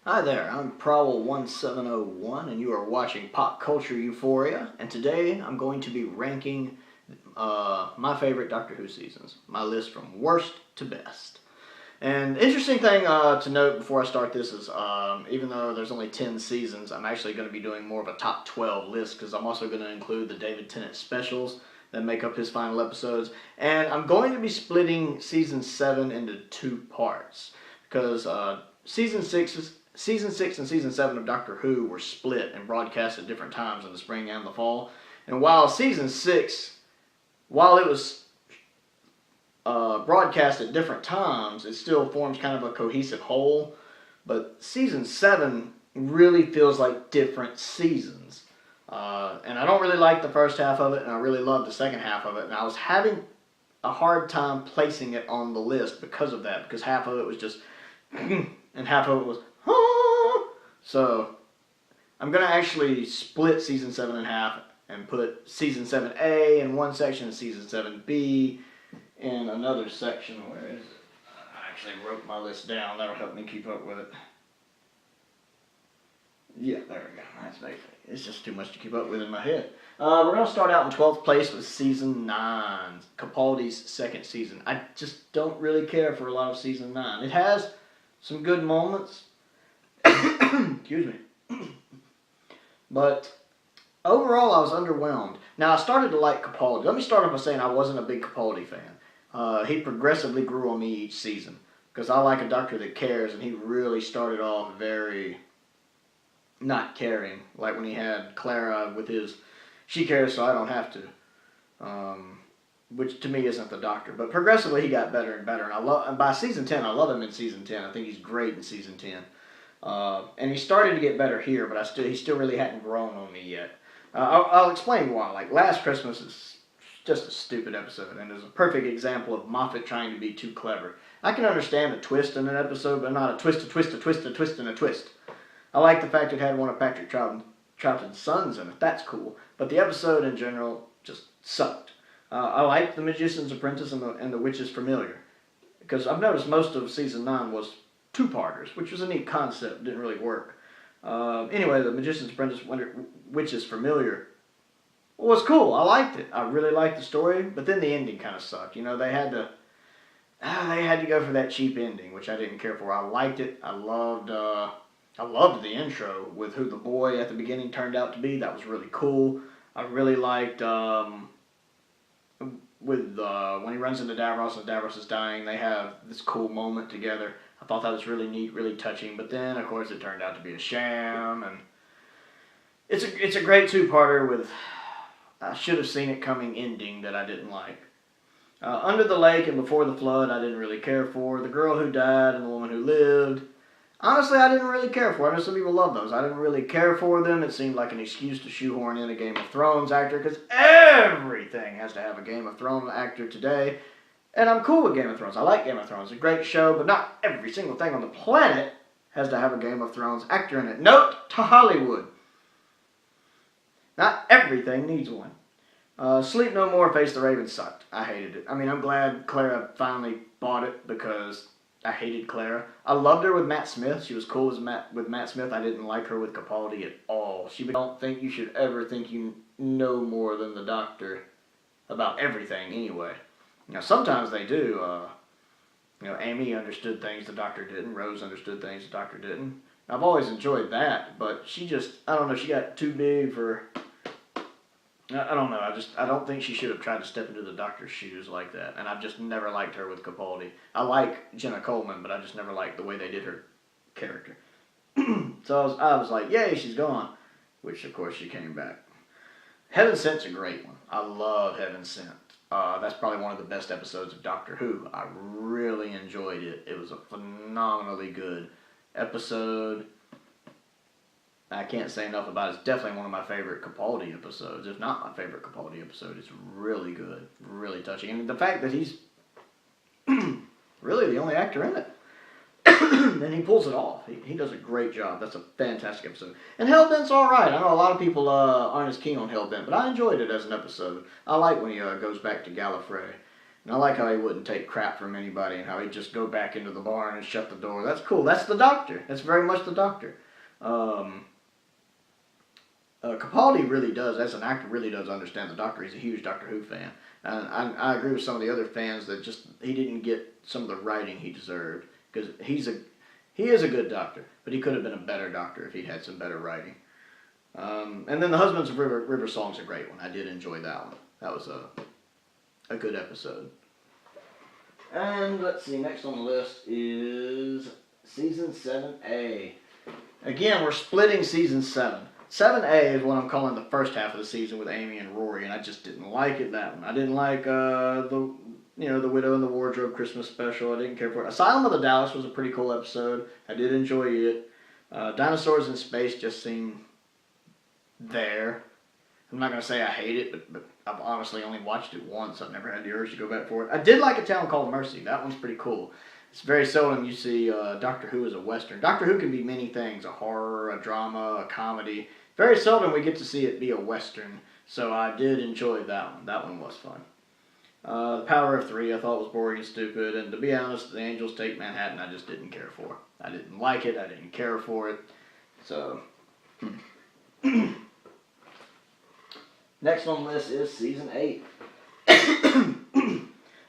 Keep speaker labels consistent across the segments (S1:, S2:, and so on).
S1: Hi there, I'm Prowl 1701 and you are watching Pop Culture Euphoria, and today I'm going to be ranking my favorite Doctor Who seasons, my list from worst to best. And interesting thing to note before I start this is even though there's only 10 seasons, I'm actually going to be doing more of a top 12 list because I'm also going to include the David Tennant specials that make up his final episodes, and I'm going to be splitting season 7 into two parts because Season 6 and Season 7 of Doctor Who were split and broadcast at different times in the spring and the fall. And while Season 6, while it was broadcast at different times, it still forms kind of a cohesive whole. But Season 7 really feels like different seasons. And I don't really like the first half of it, and I really love the second half of it. And I was having a hard time placing it on the list because of that, because half of it was just and half of it was so I'm going to actually split Season 7 in half and put Season 7A in one section and Season 7B in another section. Where is it? I actually wrote my list down. That'll help me keep up with it. Yeah, there we go. That's basically. It's just too much to keep up with in my head. We're going to start out in 12th place with Season 9, Capaldi's second season. I just don't really care for a lot of Season 9. It has some good moments. Excuse me. But overall, I was underwhelmed. Now, I started to like Capaldi. Let me start off by saying I wasn't a big Capaldi fan. He progressively grew on me each season because I like a doctor that cares, and he really started off very not caring. Like when he had Clara with his, she cares so I don't have to. Which to me isn't the doctor. But progressively he got better and better. And by Season 10, I love him in Season 10. I think he's great in Season 10. And he started to get better here, but he still really hadn't grown on me yet. I'll explain why. Like, Last Christmas is just a stupid episode, and is a perfect example of Moffat trying to be too clever. I can understand a twist in an episode, but not a twist, a twist, a twist, a twist, and a twist. I like the fact it had one of Patrick Troughton's sons in it. That's cool. But the episode in general just sucked. I like The Magician's Apprentice and the Witch's Familiar, because I've noticed most of Season 9 was two-parters, which was a neat concept. Didn't really work. Anyway, The Magician's Apprentice, Witch's Familiar was cool. I liked it. I really liked the story, but then the ending kind of sucked. You know, they had to go for that cheap ending, which I didn't care for. I liked it. I loved the intro with who the boy at the beginning turned out to be. That was really cool. I really liked when he runs into Davros and Davros is dying, they have this cool moment together. I thought that was really neat, really touching, but then, of course, it turned out to be a sham, and it's a great two-parter with I should have seen it coming ending that I didn't like. Under the Lake and Before the Flood, I didn't really care for. The Girl Who Died and the Woman Who Lived, honestly, I didn't really care for. I know some people love those. I didn't really care for them. It seemed like an excuse to shoehorn in a Game of Thrones actor, because everything has to have a Game of Thrones actor today. And I'm cool with Game of Thrones. I like Game of Thrones. It's a great show, but not every single thing on the planet has to have a Game of Thrones actor in it. Note to Hollywood. Not everything needs one. Sleep No More, Face the Raven sucked. I hated it. I mean, I'm glad Clara finally bought it because I hated Clara. I loved her with Matt Smith. She was cool with Matt Smith. I didn't like her with Capaldi at all. I don't think you should ever think you know more than the doctor about everything anyway. You know, sometimes they do. Amy understood things the doctor didn't. Rose understood things the doctor didn't. I've always enjoyed that, but she just, I don't know, she got too big for, I don't know, I don't think she should have tried to step into the doctor's shoes like that, and I've just never liked her with Capaldi. I like Jenna Coleman, but I just never liked the way they did her character. So I was like, yay, she's gone, which of course she came back. Heaven Sent's a great one. I love Heaven Sent. That's probably one of the best episodes of Doctor Who. I really enjoyed it. It was a phenomenally good episode. I can't say enough about it. It's definitely one of my favorite Capaldi episodes, if not my favorite Capaldi episode. It's really good, really touching. And the fact that he's really the only actor in it. And he pulls it off. He does a great job. That's a fantastic episode. And Hellbent's alright. I know a lot of people aren't as keen on Hellbent, but I enjoyed it as an episode. I like when he goes back to Gallifrey. And I like how he wouldn't take crap from anybody and how he'd just go back into the barn and shut the door. That's cool. That's the Doctor. That's very much the Doctor. Capaldi really does, as an actor, really does understand the Doctor. He's a huge Doctor Who fan. And I agree with some of the other fans that just he didn't get some of the writing he deserved. Because he is a good Doctor, but he could have been a better Doctor if he'd had some better writing. And then the Husbands of River Song's a great one. I did enjoy that one. That was a good episode. And let's see, next on the list is Season 7A. Again, we're splitting Season 7. 7A is what I'm calling the first half of the season with Amy and Rory, and I just didn't like it, that one. I didn't like the Widow in the Wardrobe Christmas special. I didn't care for it. Asylum of the Daleks was a pretty cool episode. I did enjoy it. Dinosaurs in Space just seemed there. I'm not going to say I hate it, but I've honestly only watched it once. I've never had the urge to go back for it. I did like A Town Called Mercy. That one's pretty cool. It's very seldom you see Doctor Who as a Western. Doctor Who can be many things, a horror, a drama, a comedy. Very seldom we get to see it be a Western, so I did enjoy that one. That one was fun. The Power of Three I thought was boring and stupid, and to be honest, The Angels Take Manhattan I just didn't care for. I didn't like it, I didn't care for it, so... Next on the list is Season 8. I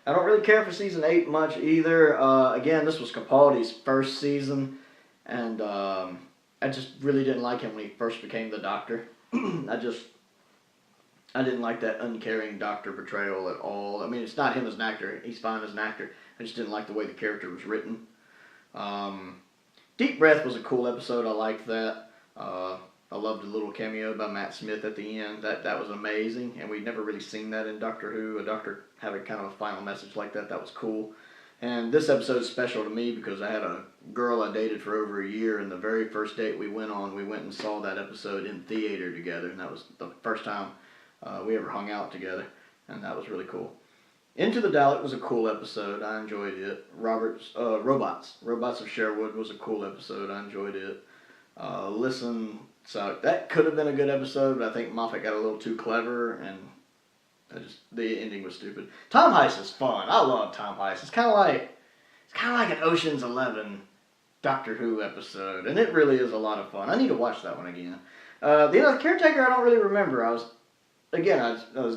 S1: don't really care for Season 8 much either. Again, this was Capaldi's first season, and I just really didn't like him when he first became the Doctor. I didn't like that uncaring Doctor portrayal at all. I mean, it's not him as an actor. He's fine as an actor. I just didn't like the way the character was written. Deep Breath was a cool episode. I liked that. I loved the little cameo by Matt Smith at the end. That was amazing, and we'd never really seen that in Doctor Who. A Doctor having kind of a final message like that. That was cool. And this episode is special to me because I had a girl I dated for over a year, and the very first date we went on, we went and saw that episode in theater together, and that was the first time we ever hung out together, and that was really cool. Into the Dalek was a cool episode. I enjoyed it. Robots of Sherwood was a cool episode. I enjoyed it. So that could have been a good episode, but I think Moffat got a little too clever, and the ending was stupid. Tom Heist is fun. I love Tom Heist. It's kind of like an Ocean's 11 Doctor Who episode, and it really is a lot of fun. I need to watch that one again. The Caretaker I don't really remember. I was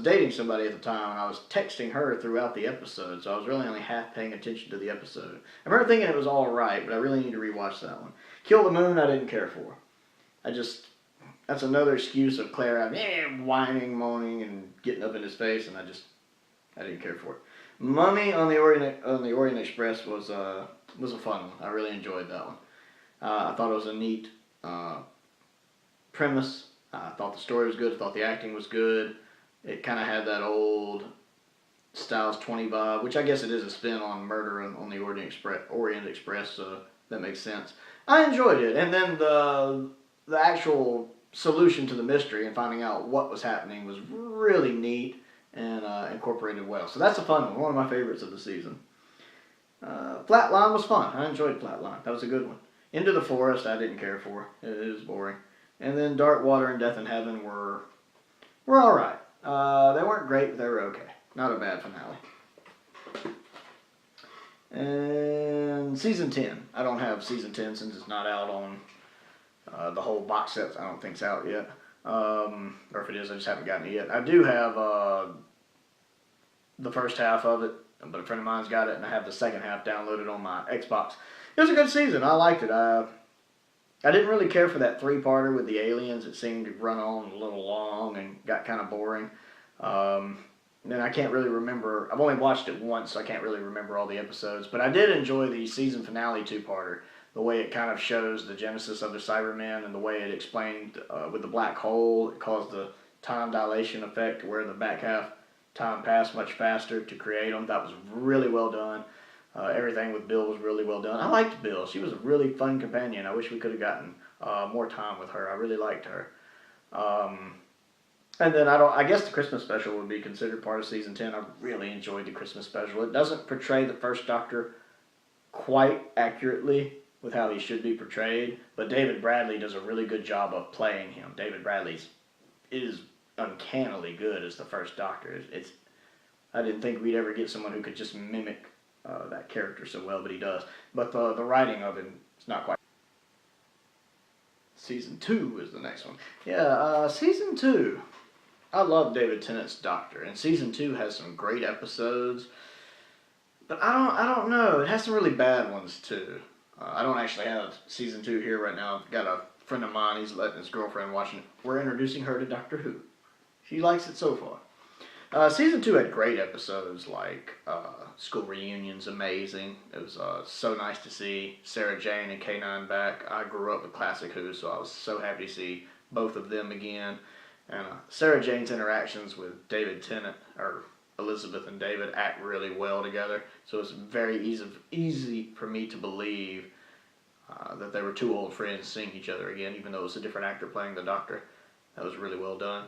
S1: dating somebody at the time, and I was texting her throughout the episode, so I was really only half paying attention to the episode. I remember thinking it was all right, but I really need to rewatch that one. Kill the Moon I didn't care for. That's another excuse of Claire whining, moaning, and getting up in his face, and I didn't care for it. Mummy on the Orient Express was a fun one. I really enjoyed that one. I thought it was a neat premise. I thought the story was good. I thought the acting was good. It kind of had that old Styles 20 vibe, which I guess it is a spin on Murder on the Orient Express, so that makes sense. I enjoyed it, and then the actual solution to the mystery and finding out what was happening was really neat and incorporated well. So that's a fun one of my favorites of the season. Flatline was fun. I enjoyed Flatline. That was a good one. Into the Forest I didn't care for. It was boring. And then Dark Water and Death in Heaven were alright. They weren't great, but they were okay. Not a bad finale. And Season 10. I don't have Season 10 since it's not out on the whole box set. I don't think it's out yet. Or if it is, I just haven't gotten it yet. I do have the first half of it, but a friend of mine's got it, and I have the second half downloaded on my Xbox. It was a good season. I liked it. I didn't really care for that three-parter with the aliens. It seemed to run on a little long and got kind of boring. Then I can't really remember. I've only watched it once, so I can't really remember all the episodes. But I did enjoy the season finale two-parter. The way it kind of shows the genesis of the Cybermen and the way it explained with the black hole. It caused the time dilation effect where the back half time passed much faster to create them. That was really well done. Everything with Bill was really well done. I liked Bill. She was a really fun companion. I wish we could have gotten more time with her. I really liked her. And then I guess the Christmas special would be considered part of season 10. I really enjoyed the Christmas special. It doesn't portray the first Doctor quite accurately with how he should be portrayed, but David Bradley does a really good job of playing him. David Bradley is uncannily good as the first Doctor. I didn't think we'd ever get someone who could just mimic that character so well, but he does. But the writing of him is not quite. Season 2 is the next one. Yeah, Season 2. I love David Tennant's Doctor, and Season 2 has some great episodes. But I don't know. It has some really bad ones too. I don't actually have Season 2 here right now. I've got a friend of mine, he's letting his girlfriend watch it. We're introducing her to Doctor Who. She likes it so far. Season 2 had great episodes like School Reunion's amazing. It was so nice to see Sarah Jane and K9 back. I grew up with Classic Who, so I was so happy to see both of them again. And Sarah Jane's interactions with David Tennant, or Elizabeth and David, act really well together. So it's very easy for me to believe that they were two old friends seeing each other again, even though it was a different actor playing the Doctor. That was really well done.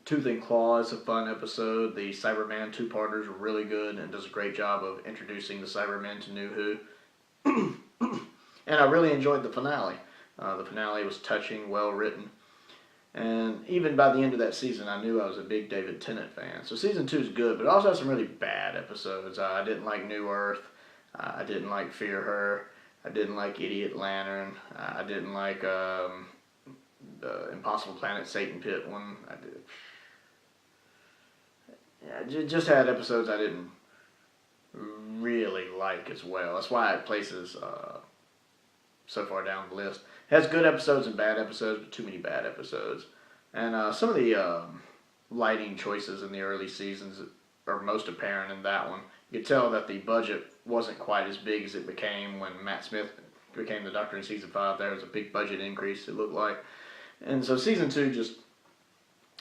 S1: Tooth and Claw is a fun episode. The Cyberman two-parters are really good and does a great job of introducing the Cybermen to New Who. And I really enjoyed the finale. The finale was touching, well written. And even by the end of that season, I knew I was a big David Tennant fan. So Season 2 is good, but it also has some really bad episodes. I didn't like New Earth. I didn't like Fear Her. I didn't like Idiot Lantern. I didn't like the Impossible Planet Satan Pit one. I did. Yeah, just had episodes I didn't really like as well. That's why it places so far down the list. It has good episodes and bad episodes, but too many bad episodes. And some of the lighting choices in the early seasons are most apparent in that one. You could tell that the budget wasn't quite as big as it became when Matt Smith became the Doctor in Season 5. There was a big budget increase, it looked like. And so Season 2 just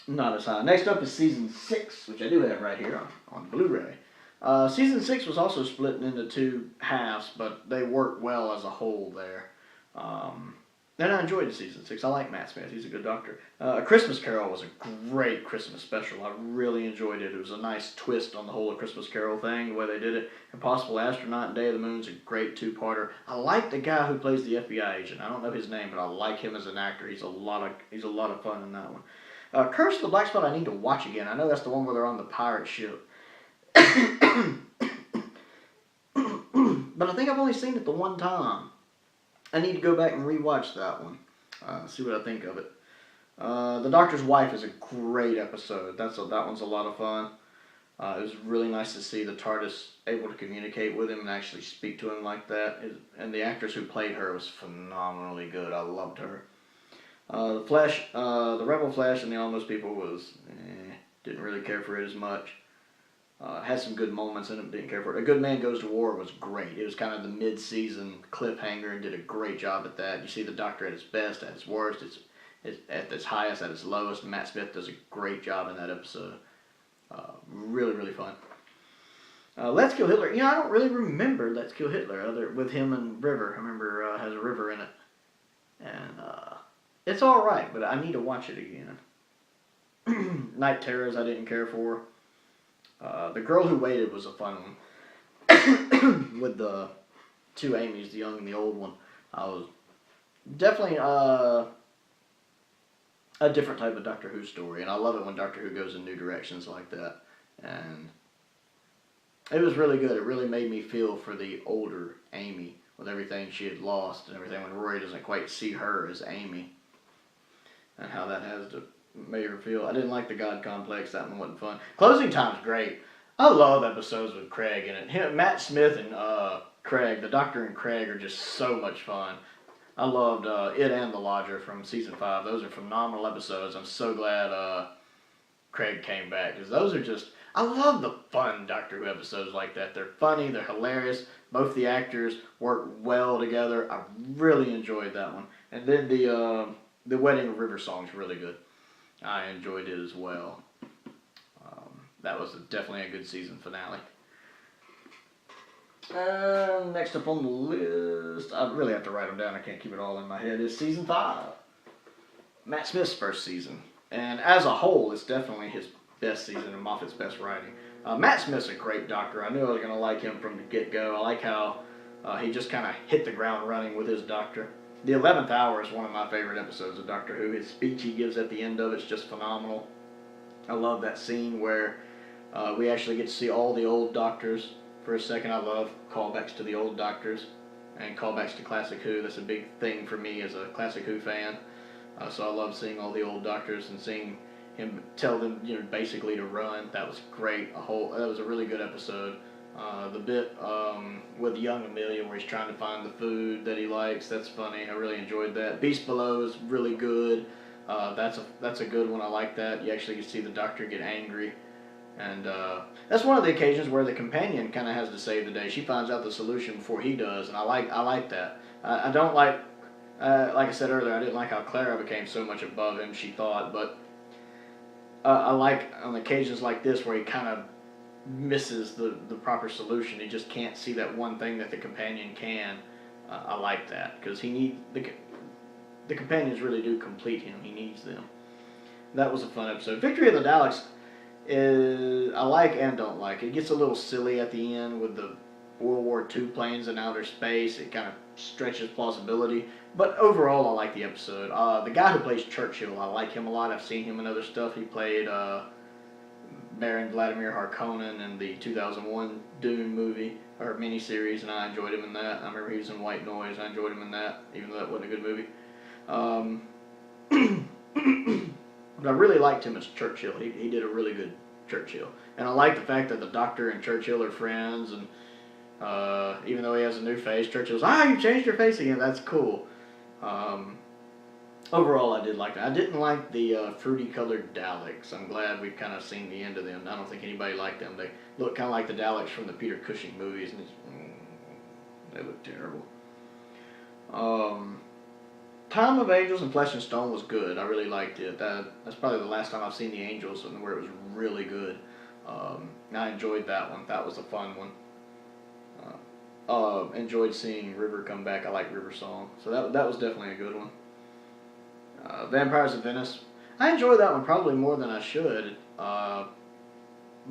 S1: not as high. Next up is Season 6, which I do have right here on Blu-ray. Season 6 was also split into two halves, but they worked well as a whole there. And I enjoyed Season 6. I like Matt Smith. He's a good Doctor. A Christmas Carol was a great Christmas special. I really enjoyed it. It was a nice twist on the whole Christmas Carol thing, the way they did it. Impossible Astronaut and Day of the Moon is a great two-parter. I like the guy who plays the FBI agent. I don't know his name, but I like him as an actor. He's a lot of fun in that one. Curse of the Black Spot I need to watch again. I know that's the one where they're on the pirate ship. But I think I've only seen it the one time. I need to go back and rewatch that one. See what I think of it. The Doctor's Wife is a great episode. That one's a lot of fun. It was really nice to see the TARDIS able to communicate with him and actually speak to him like that. And the actress who played her was phenomenally good. I loved her. The Flash, the Rebel Flash and the Almost People was, didn't really care for it as much. Had some good moments in it, didn't care for it. A Good Man Goes to War was great. It was kind of the mid-season cliffhanger and did a great job at that. You see the Doctor at his best, at his worst, it's at its highest, at its lowest. Matt Smith does a great job in that episode. Really, really fun. Let's Kill Hitler. I don't really remember Let's Kill Hitler other with him and River. I remember has a River in it. And it's alright, but I need to watch it again. Night Terrors I didn't care for. The Girl Who Waited was a fun one. With the two Amy's, the young and the old one. I was definitely a different type of Doctor Who story. And I love it when Doctor Who goes in new directions like that. And it was really good. It really made me feel for the older Amy with everything she had lost and everything when Rory doesn't quite see her as Amy. And how that has to made her feel. I didn't like the God Complex. That one wasn't fun. Closing Time's great. I love episodes with Craig in it. Matt Smith and Craig, the Doctor and Craig, are just so much fun. I loved it and The Lodger from Season 5. Those are phenomenal episodes. I'm so glad Craig came back, because those are just... I love the fun Doctor Who episodes like that. They're funny. They're hilarious. Both the actors work well together. I really enjoyed that one. And then the Wedding of River song's really good. I enjoyed it as well. That was definitely a good season finale. Next up on the list, I really have to write them down. I can't keep it all in my head. Is Season 5. Matt Smith's first season. And as a whole, it's definitely his best season and Moffat's best writing. Matt Smith's a great Doctor. I knew I was going to like him from the get-go. I like how he just kind of hit the ground running with his Doctor. The 11th Hour is one of my favorite episodes of Doctor Who. His speech he gives at the end of it's just phenomenal. I love that scene where We actually get to see all the old Doctors for a second. I love callbacks to the old Doctors and callbacks to Classic Who. That's a big thing for me as a Classic Who fan. So I love seeing all the old Doctors and seeing him tell them, basically to run. That was great. That was a really good episode. The bit with young Amelia where he's trying to find the food that he likes, that's funny. I really enjoyed that. Beast Below is really good. That's a good one. I like that. You actually get to see the Doctor get angry. And that's one of the occasions where the companion kind of has to save the day. She finds out the solution before he does, and I like that. I don't like I said earlier, I didn't like how Clara became so much above him, she thought, but I like on occasions like this where he kind of misses the proper solution. He just can't see that one thing that the companion can. I like that, because the companions really do complete him. He needs them. That was a fun episode. Victory of the Daleks is, I like and don't like. It gets a little silly at the end with the World War II planes in outer space. It kind of stretches plausibility. But overall, I like the episode. The guy who plays Churchill, I like him a lot. I've seen him in other stuff. He played Baron Vladimir Harkonnen in the 2001 Dune movie, or miniseries, and I enjoyed him in that. I remember he was in White Noise. I enjoyed him in that, even though that wasn't a good movie. But I really liked him as Churchill. He did a really good Churchill. And I like the fact that the Doctor and Churchill are friends, and even though he has a new face, Churchill's, you changed your face again, that's cool. Overall, I did like that. I didn't like the fruity-colored Daleks. I'm glad we've kind of seen the end of them. I don't think anybody liked them. They look kind of like the Daleks from the Peter Cushing movies, and they look terrible. Time of Angels and Flesh and Stone was good. I really liked it. That's probably the last time I've seen the Angels and where it was really good. I enjoyed that one. That was a fun one. Enjoyed seeing River come back. I like River Song. So that was definitely a good one. Vampires of Venice. I enjoyed that one probably more than I should. But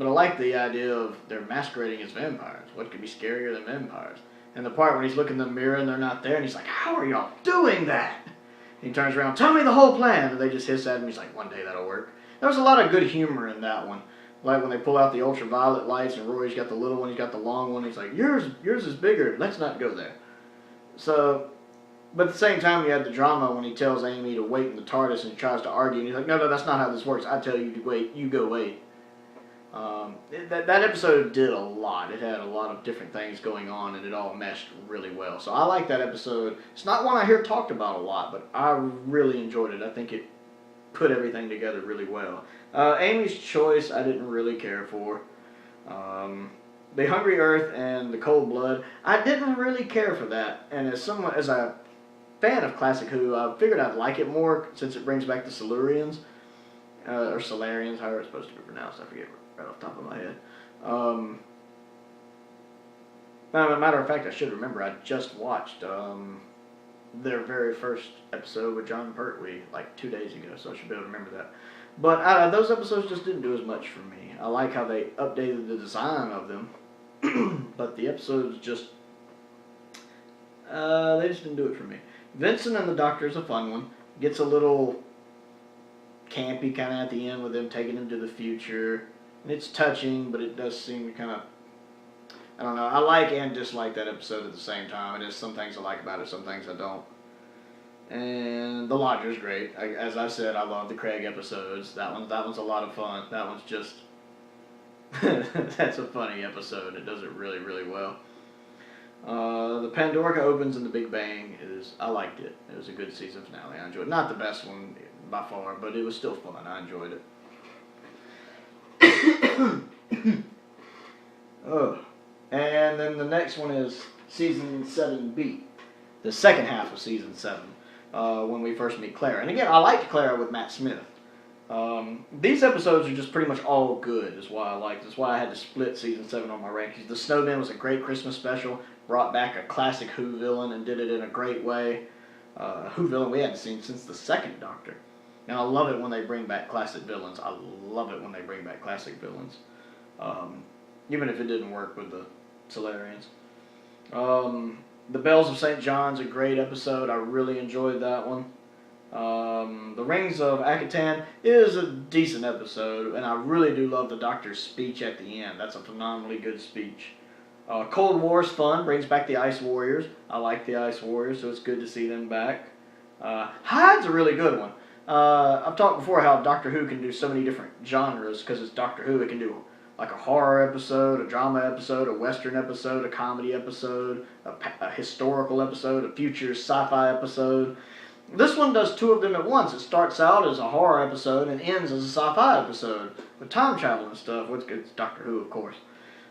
S1: I like the idea of they're masquerading as vampires. What could be scarier than vampires? And the part when he's looking in the mirror and they're not there, and he's like, how are y'all doing that? And he turns around, tell me the whole plan. And they just hiss at him. He's like, one day that'll work. There was a lot of good humor in that one. Like when they pull out the ultraviolet lights and Rory's got the little one, he's got the long one. He's like, yours is bigger. Let's not go there. So, but at the same time, you had the drama when he tells Amy to wait in the TARDIS and he tries to argue. And he's like, no, that's not how this works. I tell you to wait. You go wait. That episode did a lot. It had a lot of different things going on, and it all meshed really well. So I like that episode. It's not one I hear talked about a lot, but I really enjoyed it. I think it put everything together really well. Amy's Choice, I didn't really care for. The Hungry Earth and the Cold Blood, I didn't really care for that. And as a fan of Classic Who, I figured I'd like it more since it brings back the Silurians, or Solarians, however it's supposed to be pronounced. I forget right off the top of my head. As a matter of fact, I should remember, I just watched their very first episode with John Pertwee like 2 days ago, so I should be able to remember that. But those episodes just didn't do as much for me. I like how they updated the design of them, but the episodes just, they just didn't do it for me. Vincent and the Doctor is a fun one. Gets a little campy kind of at the end with them taking him to the future. And it's touching, but it does seem to kind of, I don't know, I like and dislike that episode at the same time. There's some things I like about it, some things I don't. And The Lodger's great. As I said, I love the Craig episodes. That one's a lot of fun. That one's just, that's a funny episode. It does it really, really well. The Pandorica opens in the Big Bang I liked it. It was a good season finale. I enjoyed it. Not the best one by far, but it was still fun. I enjoyed it. And then the next one is Season 7B. The second half of Season 7. When we first meet Clara. And again, I liked Clara with Matt Smith. These episodes are just pretty much all good, is why I liked. That's why I had to split Season 7 on my rankings. The Snowmen was a great Christmas special. Brought back a classic Who villain and did it in a great way. Who villain we hadn't seen since the second Doctor. And I love it when they bring back classic villains. I love it when they bring back classic villains. Even if it didn't work with the Solarians. The Bells of St. John's, a great episode. I really enjoyed that one. The Rings of Akatan is a decent episode, and I really do love the Doctor's speech at the end. That's a phenomenally good speech. Cold War's fun, brings back the Ice Warriors. I like the Ice Warriors, so it's good to see them back. Hyde's a really good one. I've talked before how Doctor Who can do so many different genres because it's Doctor Who. It can do like a horror episode, a drama episode, a western episode, a comedy episode, a historical episode, a future sci-fi episode. This one does two of them at once. It starts out as a horror episode and ends as a sci-fi episode with time travel and stuff. It's Doctor Who, of course.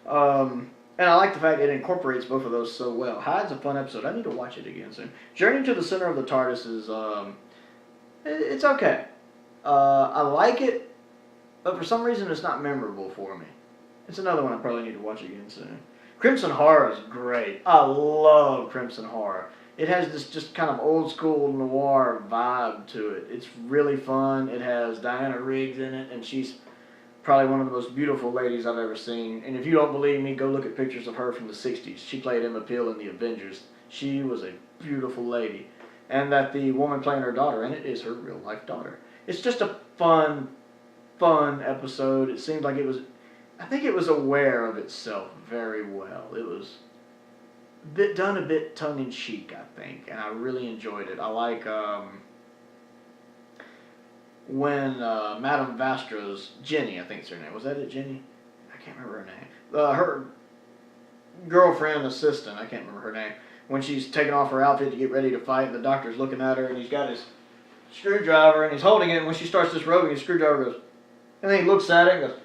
S1: And I like the fact it incorporates both of those so well. Hyde's a fun episode. I need to watch it again soon. Journey to the Center of the TARDIS is, it's okay. I like it, but for some reason it's not memorable for me. It's another one I probably need to watch again soon. Crimson Horror is great. I love Crimson Horror. It has this just kind of old school noir vibe to it. It's really fun. It has Diana Riggs in it, and she's probably one of the most beautiful ladies I've ever seen. And if you don't believe me, go look at pictures of her from the 60s. She played Emma Peel in The Avengers. She was a beautiful lady. And that the woman playing her daughter in it is her real life daughter. It's just a fun episode. It seemed like I think it was aware of itself very well. It was done a bit tongue-in-cheek, I think, and I really enjoyed it. I like when Madame Vastra's Jenny, I think it's her name. Was that it, Jenny? I can't remember her name. Her girlfriend, assistant, I can't remember her name. When she's taking off her outfit to get ready to fight, and the Doctor's looking at her, and he's got his screwdriver, and he's holding it, and when she starts disrobing, his screwdriver goes, and then he looks at it and goes,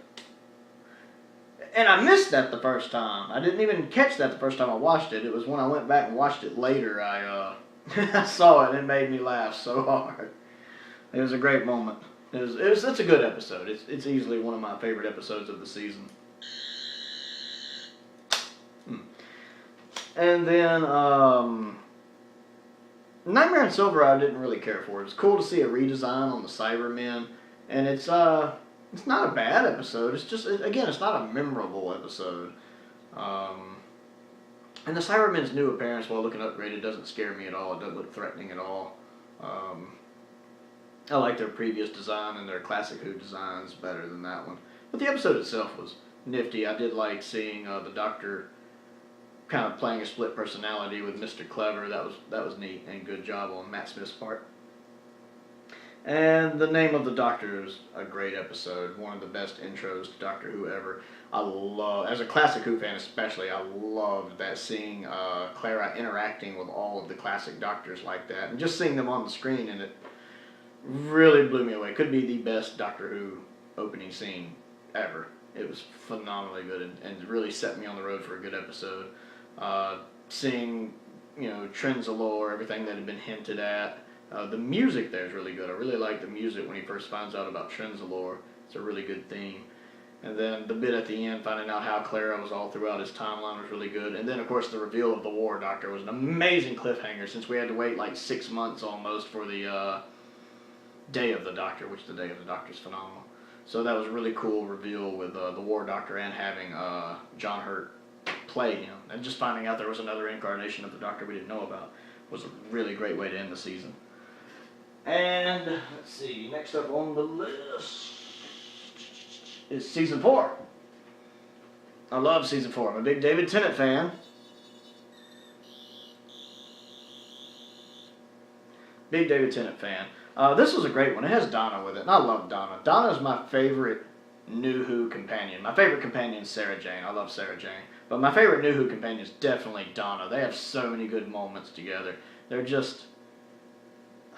S1: and I missed that the first time. I didn't even catch that the first time I watched it. It was when I went back and watched it later, I saw it, and it made me laugh so hard. It was a great moment. It's a good episode. It's easily one of my favorite episodes of the season. And then Nightmare on Silver I didn't really care for. It was cool to see a redesign on the Cybermen, and it's not a bad episode. It's just, again, it's not a memorable episode. And the Cybermen's new appearance while looking upgraded doesn't scare me at all. It doesn't look threatening at all. I like their previous design and their classic Who designs better than that one. But the episode itself was nifty. I did like seeing the Doctor kind of playing a split personality with Mr. Clever. That was neat and good job on Matt Smith's part. And The Name of the Doctor is a great episode. One of the best intros to Doctor Who ever. As a classic Who fan especially, I loved that seeing Clara interacting with all of the classic Doctors like that. And just seeing them on the screen, and it really blew me away. It could be the best Doctor Who opening scene ever. It was phenomenally good and really set me on the road for a good episode. Seeing, Trenzalore, everything that had been hinted at. The music there is really good. I really like the music when he first finds out about Trenzalore. It's a really good theme. And then the bit at the end, finding out how Clara was all throughout his timeline, was really good. And then, of course, the reveal of the War Doctor was an amazing cliffhanger, since we had to wait like 6 months almost for the Day of the Doctor, which the Day of the Doctor is phenomenal. So that was a really cool reveal with the War Doctor and having John Hurt play him. And just finding out there was another incarnation of the Doctor we didn't know about was a really great way to end the season. And, let's see, next up on the list is Season 4. I love Season 4. I'm a big David Tennant fan. Big David Tennant fan. This was a great one. It has Donna with it, and I love Donna. Donna's my favorite New Who companion. My favorite companion is Sarah Jane. I love Sarah Jane. But my favorite New Who companion is definitely Donna. They have so many good moments together. They're just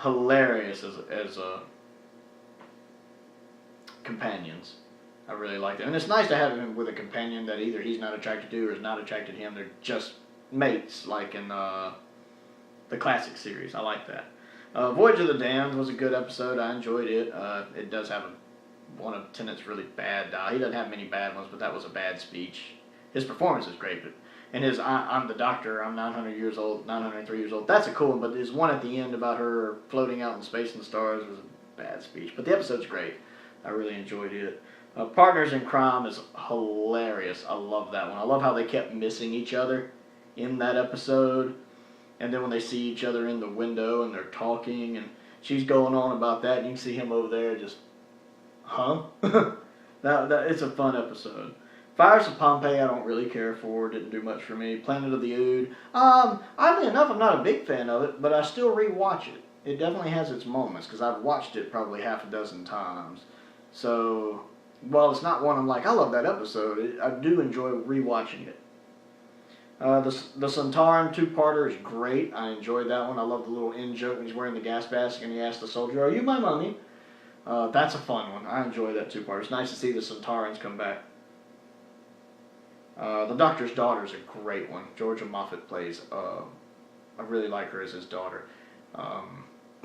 S1: hilarious as companions. I really like them. And it's nice to have him with a companion that either he's not attracted to or is not attracted to him. They're just mates, like in the classic series. I like that. Voyage of the Damned was a good episode. I enjoyed it. It does have one of Tennant's really bad. He doesn't have many bad ones, but that was a bad speech. His performance is great, and his I'm the Doctor, I'm 900 years old, 903 years old, that's a cool one, but his one at the end about her floating out in space and the stars was a bad speech. But the episode's great. I really enjoyed it. Partners in Crime is hilarious. I love that one. I love how they kept missing each other in that episode. And then when they see each other in the window and they're talking, and she's going on about that, and you can see him over there just, huh? It's a fun episode. Fires of Pompeii, I don't really care for. Didn't do much for me. Planet of the Ood. Oddly enough, I'm not a big fan of it, but I still rewatch it. It definitely has its moments because I've watched it probably half a dozen times. So, while it's not one I'm like, I love that episode, I do enjoy rewatching it. The Centauran two-parter is great. I enjoyed that one. I love the little end joke when he's wearing the gas mask and he asks the soldier, "Are you my mummy?" That's a fun one. I enjoy that two-parter. It's nice to see the Centaurans come back. The Doctor's Daughter is a great one. Georgia Moffat plays, I really like her as his daughter.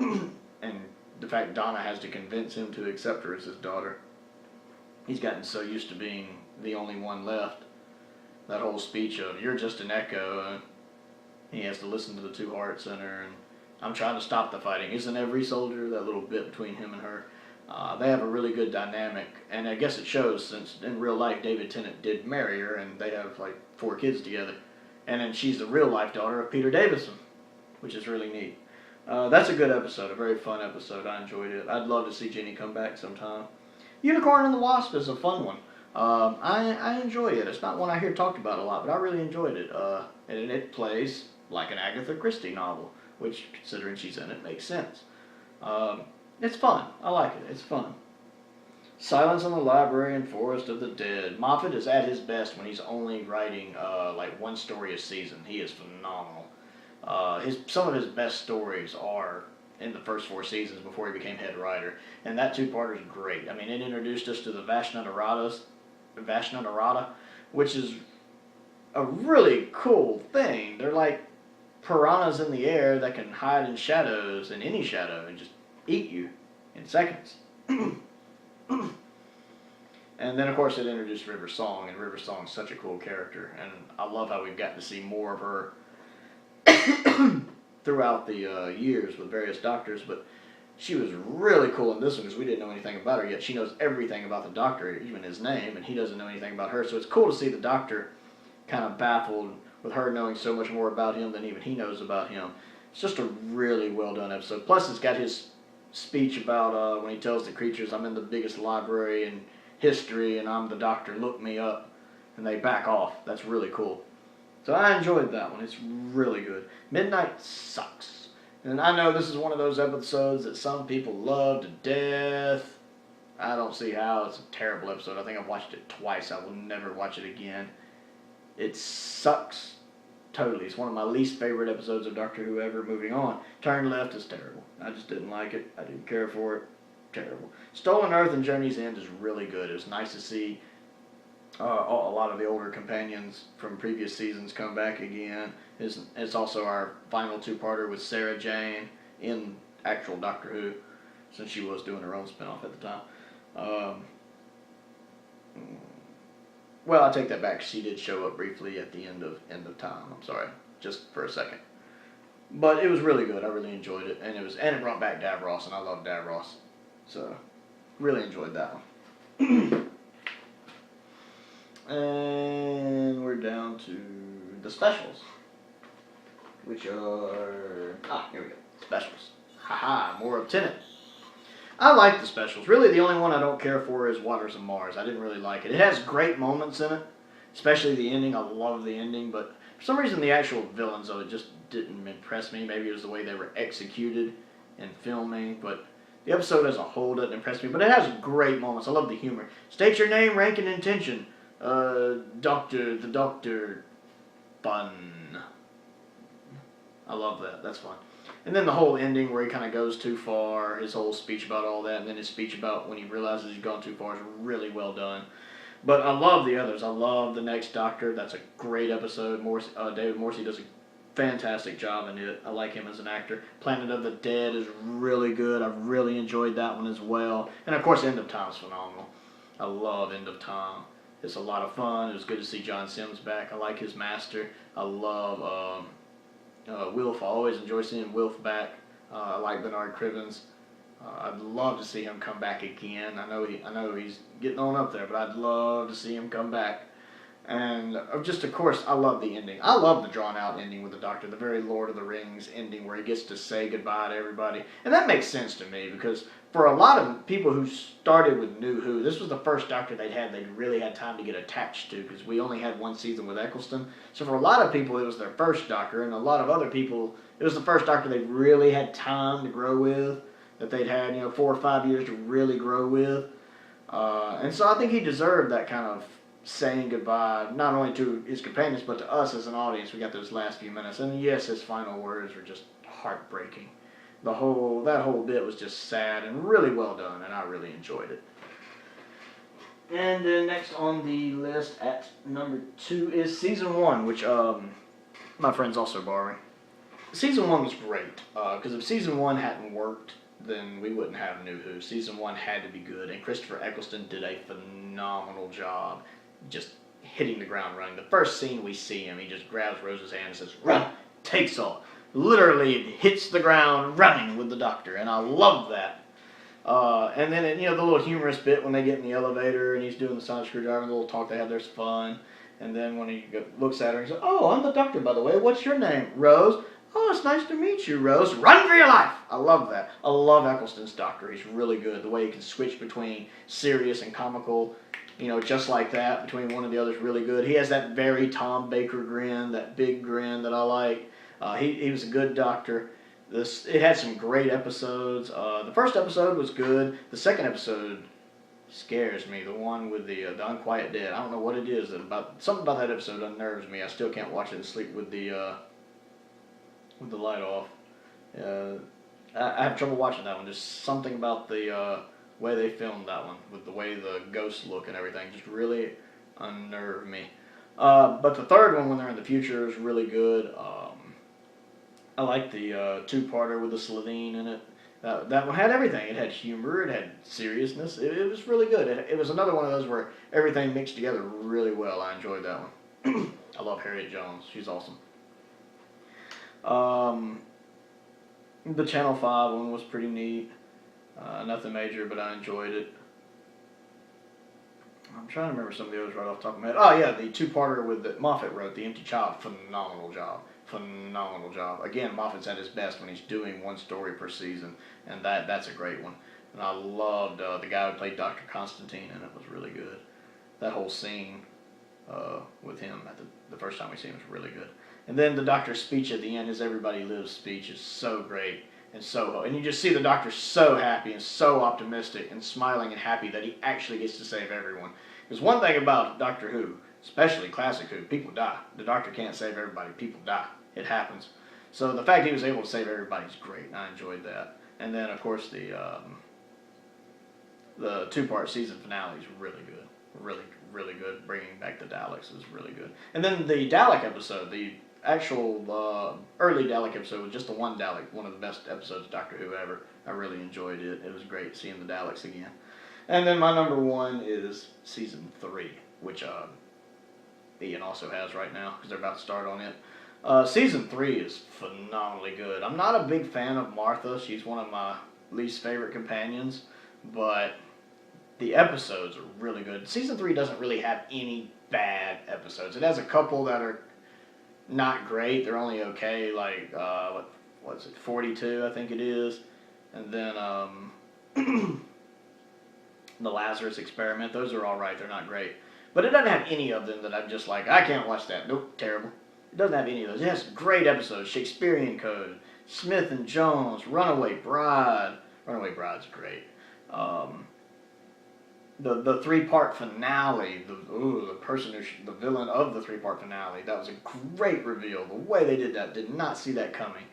S1: And the fact Donna has to convince him to accept her as his daughter. He's gotten so used to being the only one left. That whole speech of, "You're just an echo," he has to listen to the two hearts in her, and "I'm trying to stop the fighting. Isn't every soldier?" That little bit between him and her. They have a really good dynamic, and I guess it shows since in real life David Tennant did marry her, and they have like 4 kids together. And then she's the real life daughter of Peter Davison, which is really neat. That's a good episode, a very fun episode. I enjoyed it. I'd love to see Jenny come back sometime. Unicorn and the Wasp is a fun one. I enjoy it. It's not one I hear talked about a lot, but I really enjoyed it. And it plays like an Agatha Christie novel, which, considering she's in it, makes sense. It's fun. I like it. It's fun. Silence in the Library and Forest of the Dead. Moffat is at his best when he's only writing like 1 story a season. He is phenomenal. Some of his best stories are in the first 4 seasons before he became head writer, and that two-parter is great. I mean, it introduced us to the Vashnarada, which is a really cool thing. They're like piranhas in the air that can hide in shadows, in any shadow, and just eat you in seconds. And then, of course, it introduced River Song, and River Song's such a cool character, and I love how we've gotten to see more of her throughout the years with various doctors, but she was really cool in this one because we didn't know anything about her yet. She knows everything about the Doctor, even his name, and he doesn't know anything about her, so it's cool to see the Doctor kind of baffled with her knowing so much more about him than even he knows about him. It's just a really well done episode. Plus, it's got his speech about when he tells the creatures, "I'm in the biggest library in history, and I'm the Doctor, look me up," and they back off. That's really cool. So I enjoyed that one. It's really good. Midnight sucks. And I know this is one of those episodes that some people love to death. I don't see how. It's a terrible episode. I think I've watched it twice. I will never watch it again. It sucks totally. It's one of my least favorite episodes of Doctor Who ever. Moving on. Turn Left is terrible. I just didn't like it. I didn't care for it. Terrible. Stolen Earth and Journey's End is really good. It was nice to see a lot of the older companions from previous seasons come back again. It's also our final 2-parter with Sarah Jane in actual Doctor Who, since she was doing her own spinoff at the time. Well, I take that back. She did show up briefly at the end of Time. I'm sorry, just for a second. But it was really good. I really enjoyed it, and it brought back Davros, and I love Davros, so really enjoyed that one. And we're down to the specials, which are here we go. Specials. Haha, more of Tennant. I like the specials. Really, the only one I don't care for is Waters of Mars. I didn't really like it. It has great moments in it, especially the ending. I love the ending, but for some reason the actual villains of it just didn't impress me. Maybe it was the way they were executed in filming, but the episode as a whole doesn't impress me. But it has great moments. I love the humor. State your name, rank, and intention. The Doctor, fun. I love that. That's fun. And then the whole ending where he kind of goes too far, his whole speech about all that, and then his speech about when he realizes he's gone too far is really well done. But I love the others. I love The Next Doctor. That's a great episode. David Morse does a fantastic job in it. I like him as an actor. Planet of the Dead is really good. I really enjoyed that one as well. And of course, End of Time is phenomenal. I love End of Time. It's a lot of fun. It was good to see John Sims back. I like his master. I love Wilf. I always enjoy seeing Wilf back. I like Bernard Cribbins. I'd love to see him come back again. I know he's getting on up there, but I'd love to see him come back. And just, of course, I love the ending. I love the drawn-out ending with the Doctor, the very Lord of the Rings ending where he gets to say goodbye to everybody. And that makes sense to me because for a lot of people who started with New Who, this was the first Doctor they'd really had time to get attached to because we only had one season with Eccleston. So for a lot of people, it was their first Doctor, and a lot of other people, it was the first Doctor they really had time to grow with, that they'd had 4 or 5 years to really grow with. And so I think he deserved that kind of saying goodbye, not only to his companions, but to us as an audience. We got those last few minutes. And yes, his final words were just heartbreaking. That whole bit was just sad and really well done, and I really enjoyed it. And then next on the list at number 2 is Season 1, which my friend's also borrowing. Season 1 was great, because if Season 1 hadn't worked, then we wouldn't have New Who. Season 1 had to be good, and Christopher Eccleston did a phenomenal job just hitting the ground running. The first scene we see him, he just grabs Rose's hand and says, "Run!" Takes off. Literally, it hits the ground running with the Doctor, and I love that. And then, the little humorous bit when they get in the elevator and he's doing the sonic screwdriver, the little talk they have there's fun. And then when he looks at her, he says, "Oh, I'm the Doctor, by the way. What's your name?" "Rose." "Oh, it's nice to meet you, Rose. Run for your life." I love that. I love Eccleston's Doctor. He's really good. The way he can switch between serious and comical, just like that, between one and the other is really good. He has that very Tom Baker grin, that big grin that I like. He was a good Doctor. It had some great episodes. The first episode was good. The second episode scares me. The one with the Unquiet Dead. I don't know what it is. Something about that episode unnerves me. I still can't watch it and sleep with the light off. I have trouble watching that one. Just something about the way they filmed that one, with the way the ghosts look and everything, just really unnerved me. But the third one, when they're in the future, is really good. I like the two-parter with the Slovene in it. That one had everything. It had humor. It had seriousness. It was really good. It was another one of those where everything mixed together really well. I enjoyed that one. I love Harriet Jones. She's awesome. The Channel 5 one was pretty neat. Nothing major, but I enjoyed it. I'm trying to remember some of the others right off the top of my head. Oh, yeah, the two-parter that Moffat wrote, The Empty Child. Phenomenal job. Phenomenal job. Again, Moffat's at his best when he's doing one story per season, and that's a great one. And I loved the guy who played Dr. Constantine, and it was really good. That whole scene with him at the first time we see him was really good. And then the Doctor's speech at the end, his Everybody Lives speech, is so great. And you just see the Doctor so happy and so optimistic and smiling and happy that he actually gets to save everyone. Because one thing about Doctor Who, especially Classic Who, people die. The Doctor can't save everybody. People die. It happens. So the fact he was able to save everybody is great, and I enjoyed that. And then, of course, the two-part season finale is really good. Really, really good. Bringing back the Daleks is really good. And then the Dalek episode, the actual early Dalek episode was just the one Dalek, one of the best episodes of Doctor Who ever. I really enjoyed it. It was great seeing the Daleks again. And then my number 1 is Season 3, which Ian also has right now because they're about to start on it. Season 3 is phenomenally good. I'm not a big fan of Martha. She's one of my least favorite companions, but the episodes are really good. Season 3 doesn't really have any bad episodes. It has a couple that are not great. They're only okay, like, what's it, 42, I think it is. And then the Lazarus Experiment. Those are all right. They're not great. But it doesn't have any of them that I'm just like, I can't watch that. Nope, terrible. It doesn't have any of those. It has great episodes. Shakespearean Code, Smith and Jones, Runaway Bride. Runaway Bride's great. The three-part finale, the villain of the three-part finale, that was a great reveal. The way they did that, did not see that coming.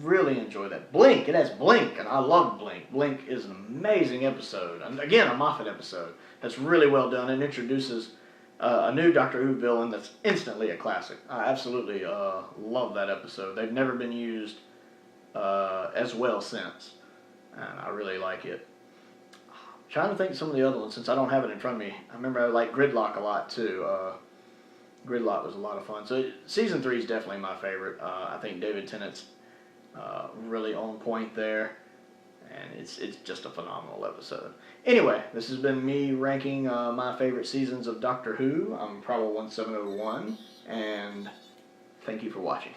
S1: Really enjoyed that. Blink, it has Blink, and I love Blink. Blink is an amazing episode. And again, a Moffat episode. That's really well done and introduces a new Doctor Who villain that's instantly a classic. I absolutely love that episode. They've never been used as well since, and I really like it. I'm trying to think of some of the other ones since I don't have it in front of me. I remember I liked Gridlock a lot too. Gridlock was a lot of fun. So Season 3 is definitely my favorite. I think David Tennant's really on point there. and it's just a phenomenal episode. Anyway, this has been me ranking my favorite seasons of Doctor Who. I'm Prowl 1701, and thank you for watching.